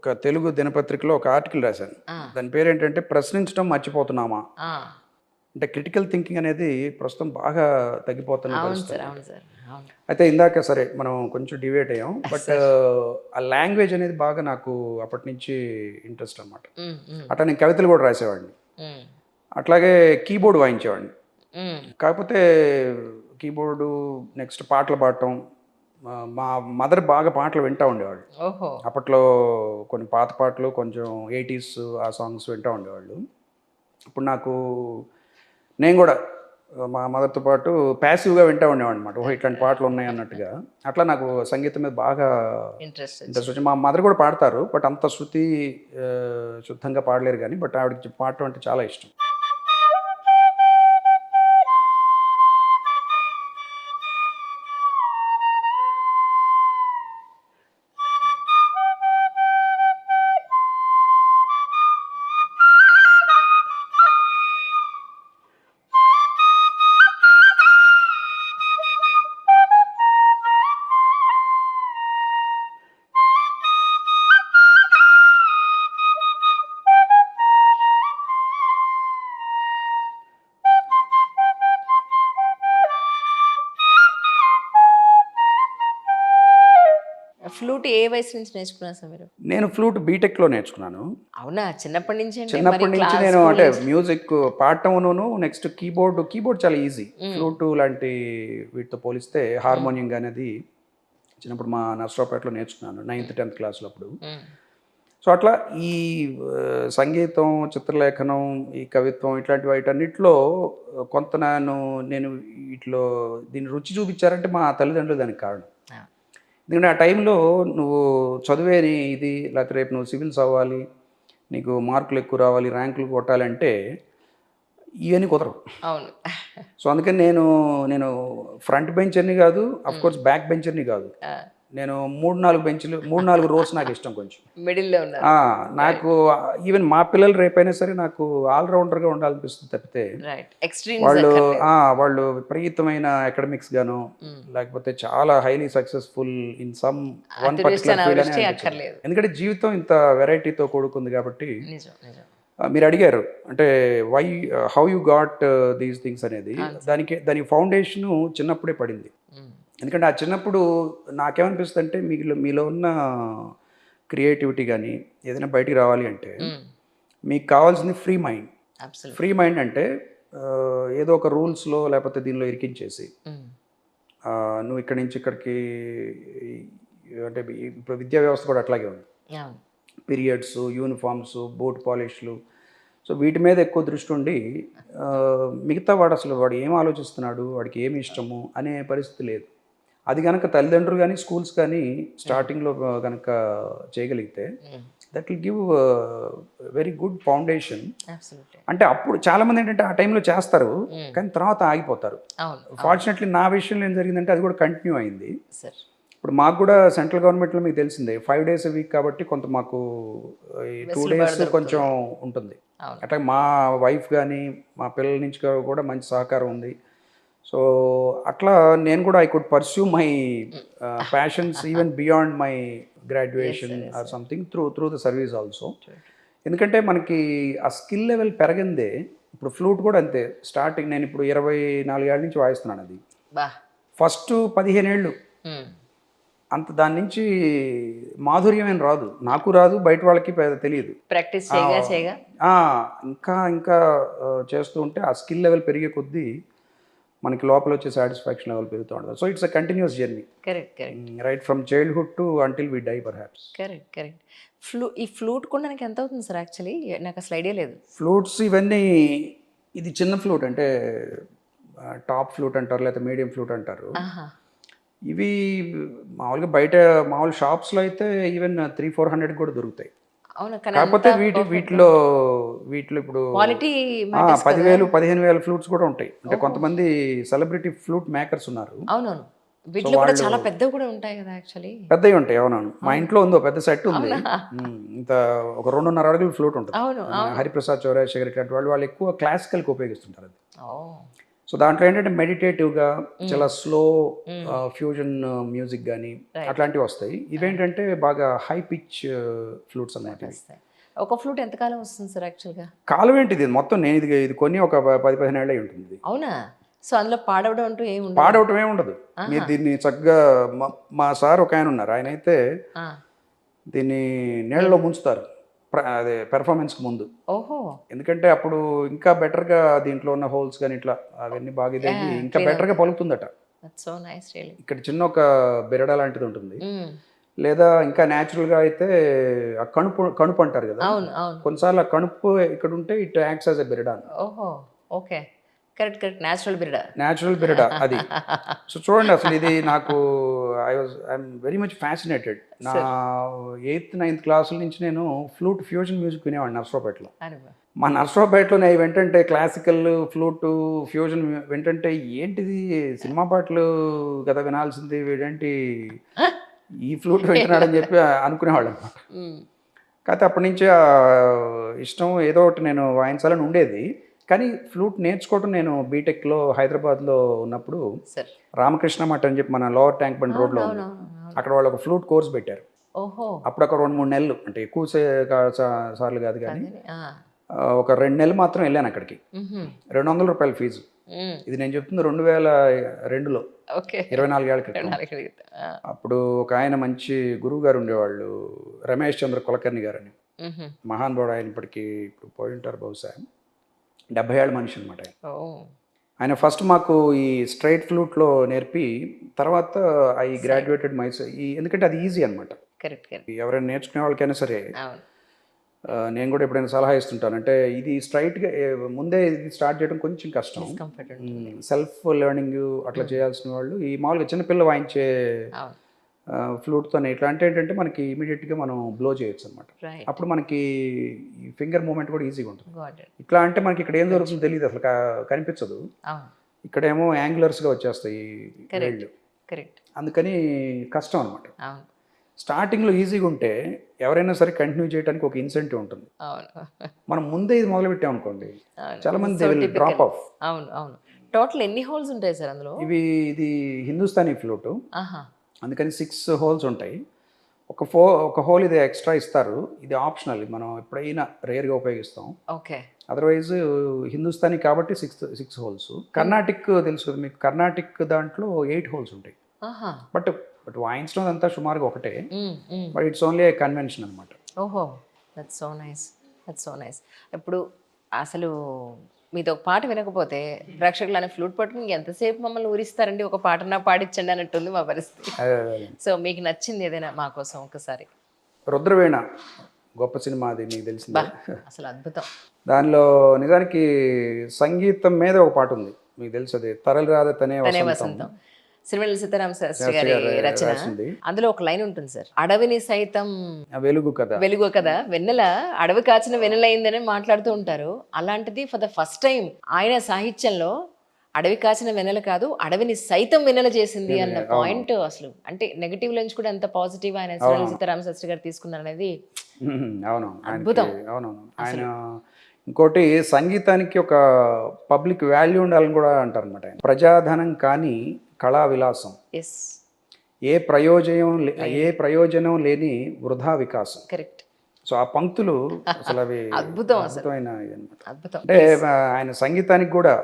ఒక తెలుగు దినపత్రికలో ఒక ఆర్టికల్ రాశాను. ఆ! దాని పేరేంటంటే 'ప్రశ్నించడం మర్చిపోతున్నామా?' ఆ! అంటే క్రిటికల్ థింకింగ్ అనేది ప్రస్తుతం బాగా తగ్గిపోతున్న అవును పరిస్థితి సార్. అనమాట. అవును సార్. అవును. అయితే ఇందాక సరే మనం కొంచెం డివియేట్ అయ్యాం. But sir. ఆ లాంగ్వేజ్ అనేది బాగా నాకు అప్పటినుంచి ఇంట్రెస్ట్ అనమాట. హ్మ్. హ్మ్. అట్లా నేను కవితలు కూడా రాసేవాడిని. హ్మ్. అట్లాగే కీబోర్డ్ వాయించేవాడిని. హ్మ్. కాకపోతే కీబోర్డు నెక్స్ట్ పాటలు పాడటం. మా మదర్ బాగా పాటలు వింటా ఉండేవాళ్ళు. ఓహో! అప్పట్లో కొన్ని పాత పాటలు కొంచెం 80s ఆ సాంగ్స్ వింటా ఉండేవాళ్ళు. ఇప్పుడు నాకు నేను గూడా మా మదర్‌తో పాటు ప్యాసివ్‌గా వింటా ఉండేవాడినన్నమాట. ఓహో! ఇట్లాంటి పాటలు ఉన్నాయి అన్నట్టుగా. అట్లా నాకు సంగీతం మీద బాగా ఇంట్రెస్ట్ ఇంట్రెస్ట్ వచ్చింది. వచ్చింది. మా మదర్ గూడా పాడతారు. బట్ అంత శృతి శుద్ధంగా పాడలేరు గానీ, బట్ ఆవిడకి పాడటం అంటే చాలా ఇష్టం. ఫ్లూట్ ఏ వయసు నుంచి నేర్చుకున్నారు సార్ మీరు? నేను ఫ్లూట్ బీటెక్‌లో నేర్చుకున్నాను. అవునా? చిన్నప్పటి నుంచి అంటే మరి చిన్నప్పటి నుంచి నేను స్కూల్ అంటే నుంచి మ్యూజిక్ పాడటమును నెక్స్ట్ కీబోర్డ్ చాలా ఈజీ. హ్మ్. ఫ్లూటు లాంటి వీటితో పోలిస్తే హ్మ్. హార్మోనియం గాని అది చిన్నప్పుడు మా నర్సరావుపేటలో నేర్చుకున్నాను. నైన్త్, 10థ్ క్లాస్‌లో అప్పుడు. హ్మ్. సో, అట్లా ఈ సంగీతం, చిత్రలేఖనం, ఈ కవిత్వం ఇట్లాంటి వాటన్నిటిలో కొంత నేను వీటిలో దీన్ని రుచి చూపించారంటే మా తల్లిదండ్రులు దానికి కారణం. ఆ! ఎందుకంటే ఆ టైంలో నువ్వు చదువే నీ ఇది లేకపోతే రేపు నువ్వు సివిల్స్ అవ్వాలి, నీకు మార్కులు ఎక్కువ రావాలి, ర్యాంకులు కొట్టాలంటే ఇవన్నీ కుదరవు. అవును. సో, అందుకని నేను ఫ్రంట్ బెంచర్‌ని కాదు, హ్మ్. ఆఫ్‌కోర్స్ బ్యాక్ బెంచర్‌ని కాదు. ఆ! నేను 3, 4 బెంచులు 3, 4 రోస్ నాకిష్టం కొంచెం. మిడిల్‌లో ఉన్నారు. ఆ! రైట్. నాకు ఈవెన్ మా పిల్లలు రేపైనా సరే నాకు ఆల్ రౌండర్‌గా ఉండాలనిపిస్తుంది తప్పితే, రైట్. ఎక్స్‌ట్రీమ్స్ వాళ్ళు అక్కర్లేదు. వాళ్ళు విపరీతమైన అకాడమిక్స్ గాను, హ్మ్. లేకపోతే చాలా highly successful in some one అతివృష్టి, పర్టిక్యులర్ ఫీల్డ్ అని అనావృష్టి అనిపించదు. అక్కర్లేదు. ఎందుకంటే జీవితం ఇంత వెరైటీతో కూడుకుంది కాబట్టి నిజం. నిజం. మీరడిగారు అంటే why how you got these things అనేది. అవును సార్. దానికి ఫౌండేషను చిన్నప్పుడే పడింది. హ్మ్. ఎందుకంటే ఆ చిన్నప్పుడు నాకేమనిపిస్తుందంటే మీలో ఉన్న క్రియేటివిటీ గానీ, ఏదైనా బయటికి రావాలి అంటే, హ్మ్. మీకు మీకు కావాల్సింది free mind. Free absolutely. Mind అంటే ఏదో ఒక రూల్స్‌లో లేపోతే దీనిలో ఇరికించేసి, హ్మ్. నువ్వు ఇక్కడి నుంచి ఇక్కడికి అంటే ఇప్పుడు విద్యా వ్యవస్థ కూడా అట్లాగే ఉంది. అవును. పీరియడ్స్, యూనిఫార్మ్స్, బూట్ పాలిష్‌లు. సో, వీటి మీద ఎక్కువ దృష్టుండి మిగతా వాడు ఏం ఆలోచిస్తున్నాడు, వాడికి ఏమి ఇష్టము అనే పరిస్థితి లేదు. అది గనక తల్లిదండ్రులు గానీ, స్కూల్స్ కానీ హ్మ్. స్టార్టింగ్‌లో గనక చేయగలిగితే హ్మ్. That will give very good foundation. Absolutely. అంటే అప్పుడు చాలామందేంటంటే ఆ టైంలో చేస్తారు. హ్మ్. కానీ తర్వాత ఆగిపోతారు. అవును. అవును. ఫార్చునేట్‌లీ నా విషయంలో ఏం జరిగిందంటే అది కూడా కంటిన్యూ అయింది. సార్. ఇప్పుడు మాకు కూడా సెంట్రల్ గవర్నమెంట్‌లో మీకు తెలిసిందే 5 డేస్ ఎ వీక్ కాబట్టి కొంత మాకు ఈ 2 వెసులుబాటు డేస్ కొంచెం దొరుకుతుంది. ఉంటుంది. అవును. అట్లాగే మా వైఫ్ గానీ, మా పిల్లల నుంచి కూడా మంచి సహకారం ఉంది. సో, అట్లా నేను కూడా I could pursue my hmm. Passions even beyond my yes graduation sir. Yes are sir. Something through the service also. True. True. ఎందుకంటే మనకి ఆ స్కిల్ లెవెల్ పెరగందే ఇప్పుడు ఫ్లూట్ కూడా అంతే. స్టార్టింగ్ నేనిప్పుడు 24 ఏళ్ల నుంచి వాయిస్తున్నానది. అబ్బా! ఫస్ట్ 15 ఏళ్ళు హ్మ్. అంత దాని నుంచి మాధుర్యం ఏం రాదు. నాకు రాదు, బయట వాళ్ళకి తెలీదు. ప్రాక్టీస్ చేయగా ఆహ్, చేయగా ఆ! ఇంకా చేస్తూ ఉంటే ఆ స్కిల్ లెవెల్ పెరిగే కొద్దీ మనకి లోపలొచ్చే సాటిస్ఫాక్షన్ లెవెల్ పెరుగుతా ఉంటది. So, it's a continuous journey. Correct. Correct. Right from childhood to until we die perhaps. Correct. Correct. ఈ ఫ్లూట్ కొనడానికి ఎంతవుతుంది సార్ యాక్చువల్లీ? నాకసలు ఐడియా లేదు. ఫ్లూట్స్ ఇవన్నీ ఇది చిన్న ఫ్లూట్ అంటే టాప్ ఫ్లూట్ అంటారు. లేకపోతే మీడియం ఫ్లూట్ అంటారు. ఆహా! ఇవి మామూలుగా బయట మామూలు షాప్స్‌లో అయితే ఈవెన్ 300, 400 కూడా దొరుకుతాయి. అవును. కానీ అంత కాకపోతే పర్ఫెక్ట్‌గా వీటిలో ఇప్పుడు క్వాలిటీ మ్యాటర్స్ కదా! 10,000, 15,000 ఫ్లూట్స్ కూడా ఉంటాయి. అంటే ఓహో! కొంతమంది సెలబ్రిటీ ఫ్లూట్ మేకర్స్ ఉన్నారు. అవునవును. సో, వీటిలో కూడా వాళ్ళు చాలా పెద్దవి కూడా ఉంటాయి కదా! యాక్చువల్లీ. పెద్దయి ఉంటాయి. అవునవును. మా అవును. ఇంట్లో ఉంది. ఓ పెద్ద సెట్ ఉంది. అవునా? ఇంత ఒక 2.5 అడుగుల ఫ్లూట్ ఉంటది. అవును. మన అవును. హరిప్రసాద్ చౌరాశేఖర్ ఇట్లాంటి వాళ్ళు ఎక్కువ క్లాసికల్‌కి ఉపయోగిస్తుంటారు అది. ఓహ్! సో దాంట్లో ఏంటంటే మెడిటేటివ్గా చాలా స్లో ఫ్యూజన్ మ్యూజిక్ కానీ అట్లాంటివి వస్తాయి. ఇవేంటంటే బాగా హై పిచ్ ఫ్లూట్స్ అన్నమాట ఇవి. వస్తాయి. ఒక ఫ్లూట్ ఎంతకాలం వస్తుంది సార్ యాక్చువల్గా? కాలం ఏంటిది ఇది మొత్తం నేను ఇది కొన్ని ఒక 10-15 ఏళ్ళే ఉంటుంది ఇది. అవునా? సో అందులో పాడవడం అంటూ ఏమి ఉండదు? పాడవటం ఏమి ఉండదు. మీరు దీన్ని చక్కగా మా సార్ ఒక ఆయన ఉన్నారు, ఆయన అయితే ఆ. దీన్ని నీళ్ళలో ముంచుతారు అదే పెర్ఫార్మెన్స్కి ముందు. ఓహో. ఎందుకంటే అప్పుడు ఇంకా బెటర్గా దీంట్లో ఉన్న హోల్స్ కానీ ఇట్లా అవన్నీ బాగా ఇదేవి ఇంకా బెటర్గా పలుకుతుందట. That's so nice really. ఇక్కడ చిన్న ఒక బెరడ లాంటిది ఉంటుంది, లేదా ఇంకా న్యాచురల్గా అయితే ఆ కణుపు అంటారు కదా, అవును అవును. కొన్నిసార్లు ఆ కణుపు ఇక్కడ ఉంటే ఇట్ యాక్ట్స్ యాజ్ ఎ బెరడా. ఓహో okay. Correct correct. Natural bird. Natural బెరడా అది. సో చూడండి అసలు ఇది నాకు ఐఎమ్ వెరీ మచ్ ఫ్యాసినేటెడ్. నా 8th 9th క్లాసుల నుంచి నేను ఫ్లూట్ ఫ్యూజన్ మ్యూజిక్ వినేవాడిని నర్సరావుపేటలో. మా నర్సరావుపేటలో వింటుంటే క్లాసికల్ ఫ్లూట్ ఫ్యూజన్ వింటుంటే ఏంటిది సినిమా పాటలు కదా వినాల్సింది, వీడేంటి ఈ ఫ్లూట్ వింటున్నాడని చెప్పి అనుకునేవాళ్ళు అనమాట. కాకపోతే అప్పటి నుంచి ఇష్టం ఏదో ఒకటి నేను వాయించాలని ఉండేది. కానీ ఫ్లూట్ నేర్చుకోవటం నేను బీటెక్లో హైదరాబాద్లో ఉన్నప్పుడు రామకృష్ణ మఠ్ అని చెప్పి మన లోవర్ ట్యాంక్ బండ్ రోడ్లో ఉంది, అక్కడ వాళ్ళు ఒక ఫ్లూట్ కోర్స్ పెట్టారు. ఓహో. అప్పుడు ఒక 2-3 నెలలు, అంటే ఎక్కువ సార్లు కాదు కానీ ఒక 2 నెలలు మాత్రం వెళ్ళాను అక్కడికి. 200 రూపాయల ఫీజు. ఇది నేను చెప్తుంది 2002లో, 24 ఏళ్ల క్రితం. అప్పుడు ఒక ఆయన మంచి గురువు గారు ఉండేవాళ్ళు, రమేష్ చంద్ర కులకర్ణి గారు అని, మహానుభావుడు. ఆయన ఇప్పటికి ఇప్పుడు పోయి ఉంటారు బహుశా, 70 ఏళ్ళ మనిషి అనమాట ఆయన. ఫస్ట్ మాకు ఈ స్ట్రైట్ ఫ్లూట్లో నేర్పి తర్వాత ఐ గ్రాడ్యుయేటెడ్ మైసెల్ఫ్. ఎందుకంటే అది ఈజీ అనమాట. ఎవరైనా నేర్చుకునే వాళ్ళకైనా సరే నేను కూడా ఎప్పుడైనా సలహా ఇస్తుంటాను, అంటే ఇది స్ట్రైట్గా ముందే ఇది స్టార్ట్ చేయడం కొంచెం కష్టం, సెల్ఫ్ లెర్నింగ్ అట్లా చేయాల్సిన వాళ్ళు ఈ మామూలుగా చిన్నపిల్ల వాయించే ఫ్లూట్తో ఇట్లా అంటే ఏంటంటే మనకి ఇమీడియట్గా మనం బ్లో చేయొచ్చు అనమాట. అప్పుడు మనకి ఈ ఫింగర్ మూమెంట్ కూడా ఈజీగా ఉంటుంది. ఇట్లా అంటే మనకి ఇక్కడ ఏం జరుగుతుందో తెలియదు, అసలు కనిపించదు. ఇక్కడేమో యాంగులర్స్గా వచ్చేస్తాయి వేళ్ళు, అందుకని కష్టం అనమాట. స్టార్టింగ్లో ఈజీగా ఉంటే ఎవరైనా సరే కంటిన్యూ చేయడానికి ఒక ఇన్సెంటివ్ ఉంటుంది. మనం ముందే ఇది మొదలు పెట్టామనుకోండి చాలా మంది డ్రాప్ ఆఫ్. అవును అవును. టోటల్ ఎన్ని హోల్స్ ఉంటాయి సార్ అందులో? ఇది హిందుస్థానీ ఫ్లూట్, అందుకని 6 హోల్స్ ఉంటాయి. ఒక హోల్ ఇది ఎక్స్ట్రా ఇస్తారు, ఇది ఆప్షనల్, మనం ఎప్పుడైనా రేర్గా ఉపయోగిస్తాం. ఓకే. అదర్వైజ్ హిందుస్థానీ కాబట్టి 6 హోల్స్. కర్ణాటిక్ తెలుసు కదా మీకు, కర్ణాటిక్ దాంట్లో 8 హోల్స్ ఉంటాయి. బట్ వాయించడం అంతా సుమారుగా ఒకటే, బట్ ఇట్స్ ఓన్లీ కన్వెన్షన్ అనమాట. ఓహో, that's so nice, that's so nice. ఇప్పుడు అసలు మీతో ఒక పాట వినకపోతే ప్రేక్షకులు అనే ఫ్లూట్ పట్టుకుని ఎంతసేపు మమ్మల్ని ఊరిస్తారండి, ఒక పాటనా పాడించండి అన్నట్టుంది మా పరిస్థితి. సో మీకు నచ్చింది ఏదైనా మా కోసం ఒకసారి? రుద్రవీణ గొప్ప సినిమా, అది మీకు తెలిసిందా? అసలు అద్భుతం. దానిలో నిజానికి సంగీతం మీద ఒక పాట ఉంది, మీకు తెలుసు, అది తరలి రాధ తనే వసంతం, సిరివెన్నెల సీతారామ శాస్త్రి గారి రచన. అందులో ఒక లైన్ ఉంటుంది సార్, అడవిని సైతం వెలుగు కదా వెన్నెల, అడవి కాచిన వెన్నెల అయిందని మాట్లాడుతూ ఉంటారు. అలాంటిది ఫర్ ద ఫస్ట్ టైం ఆయన సాహిత్యంలో అడవి కాచిన వెన్నెల కాదు, అడవిని సైతం వెన్నెల చేసింది అన్న పాయింట్, అసలు అంటే నెగిటివ్ నుంచి కూడా ఎంత పాజిటివ్ ఆయన సిరివెన్నెల సీతారామ శాస్త్రి గారు తీసుకున్నారు అనేది అద్భుతం. అవునవును. ఆయన ఇంకోటి సంగీతానికి ఒక పబ్లిక్ వాల్యూ ఉండాలని కూడా అంటారు అనమాట. ప్రజాధనం కానీ కళా విలాసం, ఏ ప్రయోజనం లేని వృధా వికాసం. కరెక్ట్. సో ఆ పంక్తులు అసలు అవి అద్భుతమైన అద్భుతం. అంటే ఆయన సంగీతానికి కూడా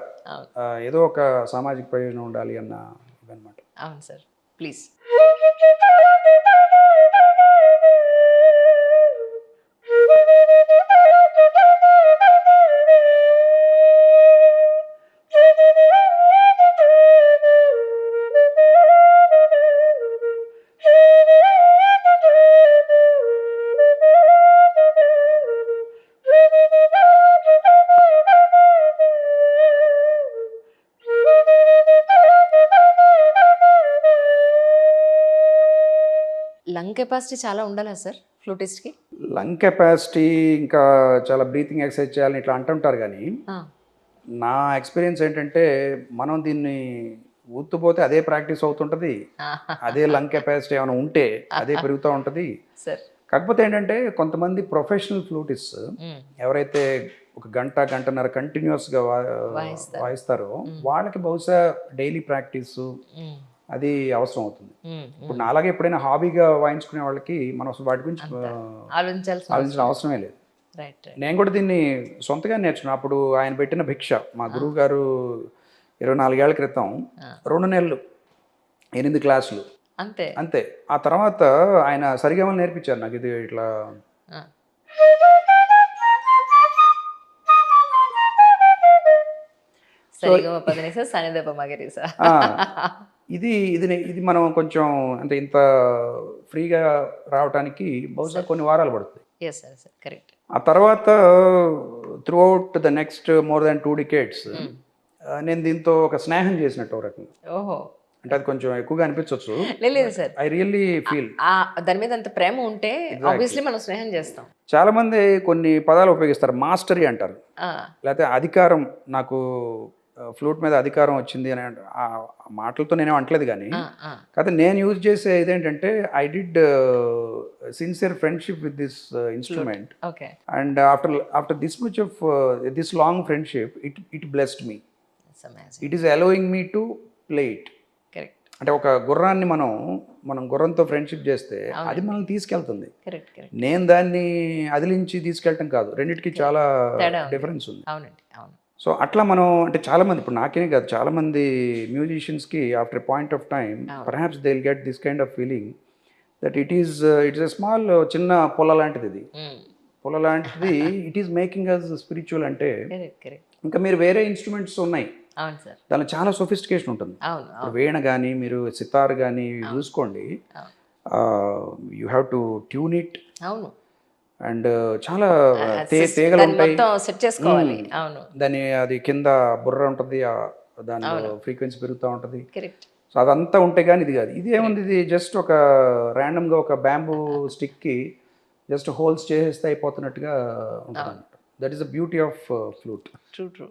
ఏదో ఒక సామాజిక ప్రయోజనం ఉండాలి అన్న ఇదన్నమాట. అవును సార్, ప్లీజ్. లంగ్ కెపాసిటీ చాలా ఉండాలా సార్ ఫ్లూటిస్ట్కి? లంగ్ కెపాసిటీ, ఇంకా చాలా బ్రీతింగ్ ఎక్సర్సైజ్ చేయాలని ఇట్లా అంటుంటారు, కానీ నా ఎక్స్పీరియన్స్ ఏంటంటే మనం దీన్ని ఊతుపోతే అదే ప్రాక్టీస్ అవుతుంటుంది, అదే లంగ్ కెపాసిటీ ఏమైనా ఉంటే అదే పెరుగుతూ ఉంటుంది. కాకపోతే ఏంటంటే కొంతమంది ప్రొఫెషనల్ ఫ్లూటిస్ట్ ఎవరైతే ఒక గంటన్నర కంటిన్యూస్గా వాయిస్తారు. వాయిస్తారో వాళ్ళకి బహుశా డైలీ ప్రాక్టీస్ అది అవసరం అవుతుంది. ఇప్పుడు నాలాగే ఎప్పుడైనా హాబీగా వాయించుకునే వాళ్ళకి మనం అసలు వాటి గురించి ఆలోచించిన అవసరమే లేదు. రైట్. నేను కూడా దీన్ని సొంతగా నేర్చుకున్నాను. అప్పుడు ఆయన పెట్టిన భిక్ష మా గురువు గారు 24 ఏళ్ల క్రితం 2 నెలలు 8 క్లాసులు అంతే. అంతే. ఆ తర్వాత ఆయన సరిగమలు నేర్పించారు నాకు. ఇది ఇట్లా సరిగమ పదనిస సనిదప మగరిస. ఆ, ఇది ఇది ఇది మనం కొంచెం అంటే ఇంత ఫ్రీగా రావడానికి బహుశా కొన్ని వారాలు పడుతుంది. Yes sir, sir correct. ఆ తర్వాత throughout the next more than 2 decades నేను దీంతో ఒక స్నేహం చేసినట్టు ఒక రకంగా. ఓహో. అంటే అది కొంచెం ఎక్కువగా అనిపించవచ్చు. లేదు సార్, ఐ రియల్లీ ఫీల్ దాని మీద అంత ప్రేమ ఉంటే ఆబ్వియస్లీ మనం స్నేహం చేస్తాం. చాలా మంది కొన్ని పదాలు ఉపయోగిస్తారు. మాస్టరీ అంటారు, లేకపోతే అధికారం. నాకు ఫ్లూట్ మీద అధికారం వచ్చింది అని ఆ మాటలతో నేనేం అంటలేదు. కానీ కాకపోతే నేను యూజ్ చేసే ఇదేంటంటే I did sincere friendship with this instrument. Okay. And after this much of this long friendship it blessed me. It is allowing me to play it. Correct. అంటే ఒక గుర్రాన్ని మనం గుర్రంతో ఫ్రెండ్షిప్ చేస్తే అది మనల్ని తీసుకెళ్తుంది. Correct, correct. నేను దాన్ని అదిలించి తీసుకెళ్ళటం కాదు. రెండిటికి చాలా డిఫరెన్స్ ఉంది. అవునండి, అవును. సో అట్లా మనం అంటే చాలామంది, ఇప్పుడు నాకేనే కాదు, చాలామంది మ్యూజిషియన్స్కి after a point of time perhaps they will get this kind of feeling that it's a small చిన్న పొల లాంటిది. ఇది పొల లాంటిది. It is making us spiritual. అంటే ఇంకా మీరు వేరే ఇన్స్ట్రుమెంట్స్ ఉన్నాయి, అవును సార్, దానిలో చాలా సొఫిస్టికేషన్ ఉంటుంది. అవును. ఇప్పుడు వీణ కానీ మీరు సితార్ కానీ చూసుకోండి, you have to tune it. అవును. అండ్ చాలా తీగలు ఉంటాయి, సెట్ చేసుకోవాలి. అవును. దాని అది కింద బుర్ర ఉంటుంది, దానిలో ఫ్రీక్వెన్సీ పెరుగుతూ ఉంటుంది. కరెక్ట్. సో అదంతా ఉంటే కానీ ఇది కాదు. ఇది ఏముంది, ఇది జస్ట్ ఒక ర్యాండమ్గా ఒక బ్యాంబూ స్టిక్కి జస్ట్ హోల్స్ చేసేస్తే అయిపోతున్నట్టుగా ఉంటుంది. That is the beauty of flute. True, true.